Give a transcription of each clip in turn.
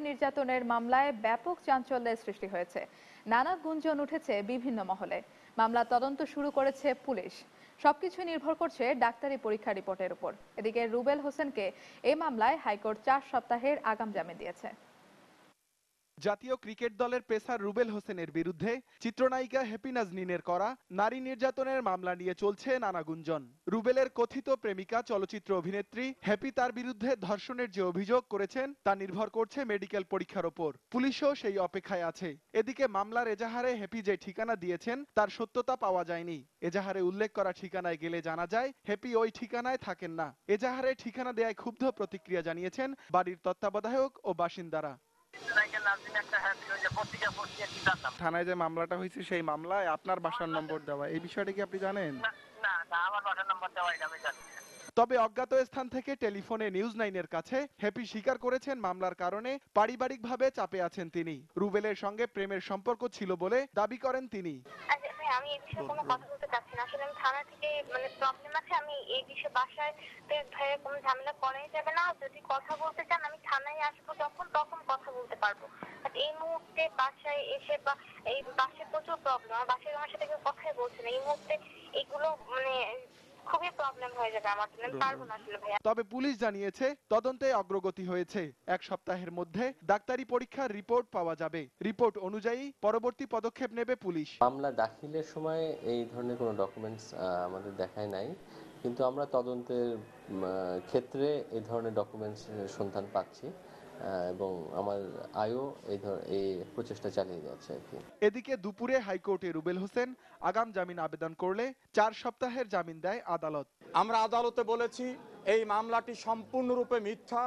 নির্যাতনের মামলায় ব্যাপক চাঞ্চল্যের সৃষ্টি হয়েছে। নানা গুঞ্জন উঠেছে বিভিন্ন মহলে। মামলা তদন্ত শুরু করেছে পুলিশ। সবকিছু নির্ভর করছে ডাক্তারি পরীক্ষা রিপোর্টের উপর। এদিকে রুবেল হোসেনকে এই মামলায় হাইকোর্ট 4 সপ্তাহের আগাম জামিন দিয়েছে। জাতীয় ক্রিকেট দলের পেসার রুবেল হোসেনের বিরুদ্ধে চিত্রনায়িকা হ্যাপি নাজনীনের করা নারী নির্যাতনের মামলা নিয়ে চলছে নানা গুঞ্জন। রুবেলের কথিত প্রেমিকা চলচ্চিত্র অভিনেত্রী হ্যাপি তার বিরুদ্ধে ধর্ষণের যে অভিযোগ করেছেন তা নির্ভর করছে মেডিকেল পরীক্ষার ওপর। পুলিশও সেই অপেক্ষায় আছে। এদিকে মামলার এজাহারে হ্যাপি যে ঠিকানা দিয়েছেন তার সত্যতা পাওয়া যায়নি। এজাহারে উল্লেখ করা ঠিকানায় গেলে জানা যায় হ্যাপি ওই ঠিকানায় থাকেন না। এজাহারে ঠিকানা দেয়ায় ক্ষুব্ধ প্রতিক্রিয়া জানিয়েছেন বাড়ির তত্ত্বাবধায়ক ও বাসিন্দারা। থানায় যে মামলাটা হয়েছে সেই মামলায় আপনার বাসার নম্বর দেওয়া, এই বিষয়টা কি আপনি জানেন? না, আমার বাসার নম্বর দেওয়া এটা আমি জানি। তবে অজ্ঞাত স্থান থেকে টেলিফোনে নিউজ 9-এর কাছে হ্যাপি স্বীকার করেছেন মামলার কারণে পারিবারিকভাবে চাপে আছেন তিনি। রুবেলের সঙ্গে প্রেমের সম্পর্ক ছিল বলে দাবি করেন তিনি। আমি এই বিষয়ে কোনো কথা বলতে চাচ্ছি না। আসলে আমি থানা থেকে প্রবলেম আছে, আমি এই বিষয়ে বাসায় কোনো ঝামেলা করাই যাবে না। যদি কথা বলতে চান আমি থানায় আসবো, তখন কথা বলতে পারবো। এই মুহূর্তে বাসায় এসে বা এই বাসায় প্রচুর প্রবলেম, আমার বাসায় আমার সাথে কেউ কথাই বলছে না। এই মুহূর্তে এগুলো খুবই প্রবলেম হয়ে যাবে আমার জন্য, আমি পারবো না আসলে ভাইয়া। তবে পুলিশ জানিয়েছে তদন্তে অগ্রগতি হয়েছে। 1 সপ্তাহের মধ্যে ডাক্তারি পরীক্ষার রিপোর্ট পাওয়া যাবে। রিপোর্ট অনুযায়ী পরবর্তী পদক্ষেপ নেবে পুলিশ। মামলা দাখিলের সময় এই ধরনের কোনো ডকুমেন্টস আমাদের দেখায় নাই, কিন্তু আমরা তদন্তের ক্ষেত্রে এই ধরনের ডকুমেন্টস সন্ধান পাচ্ছি এবং আমার এই প্রচেষ্টা চালিয়ে যাচ্ছে আর কি। এদিকে দুপুরে হাইকোর্টে রুবেল হোসেন আগাম জামিন আবেদন করলে 4 সপ্তাহের জামিন দেয় আদালত। আমরা আদালতে বলেছি এই মামলাটি সম্পূর্ণরূপে মিথ্যা,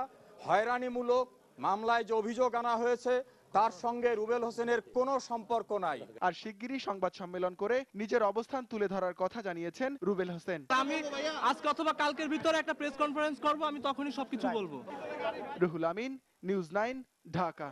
হয়রানিমূলক। মামলায় যে অভিযোগ আনা হয়েছে তার সঙ্গে রুবেল হোসেনের কোনো সম্পর্ক নাই। আর শিগগিরই সংবাদ সম্মেলন করে নিজের অবস্থান তুলে ধরার কথা জানিয়েছেন রুবেল হোসেন। আমি আজকে অথবা কালকের ভিতরে একটা প্রেস কনফারেন্স করব, আমি তখনই সবকিছু বলবো। রুহুল আমিন, নিউজ 9, ঢাকা।